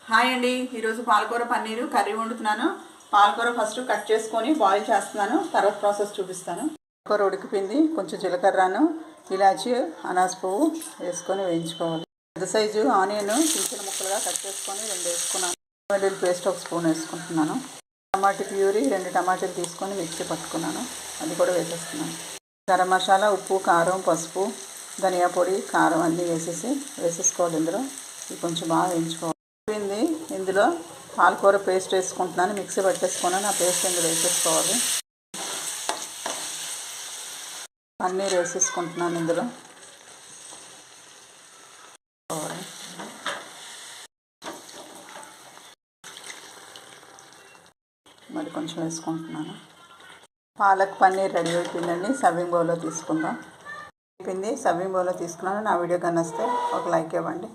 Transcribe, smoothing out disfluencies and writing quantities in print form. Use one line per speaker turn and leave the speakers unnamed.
Hi అండి, ఈరోజు పాలకూర పన్నీరు కర్రీ వండుతున్నాను. పాలకూర ఫస్ట్ కట్ చేసుకొని బాయిల్ చేస్తున్నాను, తర్వాత ప్రాసెస్ చూపిస్తాను. పాలకూర ఉడికిపోయింది. కొంచెం జీలకర్రను, ఇలాచి, అనాస పువ్వు వేసుకొని వేయించుకోవాలి. పెద్ద సైజు ఆనియన్ చిన్న ముక్కలుగా కట్ చేసుకొని 2 వేసుకున్నాను. వెల్లుల్లి పేస్ట్ 1 స్పూన్ వేసుకుంటున్నాను. టమాటా ప్యూరీ 2 టమాటాలు తీసుకొని మిక్సీ పట్టుకున్నాను, అది కూడా వేసేస్తున్నాను. గరం మసాలా, ఉప్పు, కారం, పసుపు, ధనియా పొడి, కారం అన్నీ వేసేసుకోవాలి. ఇందులో ఇది కొంచెం బాగా వేయించుకోవాలి. ఇందులో పాలకూర పేస్ట్ వేసుకుంటున్నాను, మిక్సీ పట్టేసుకున్నాను. ఆ పేస్ట్ ఇందులో వేసేసుకోవాలి. పన్నీర్ వేసేసుకుంటున్నాను ఇందులో. మరి కొంచెం వేసుకుంటున్నాను. పాలక్ పన్నీర్ రెడీ అయిపోయిందండి. సర్వింగ్ బౌల్లో తీసుకుందాం. అయిపోయింది, సర్వింగ్ బౌల్లో తీసుకున్నాను. నా వీడియో కన్నా వస్తే ఒక లైక్ ఇవ్వండి.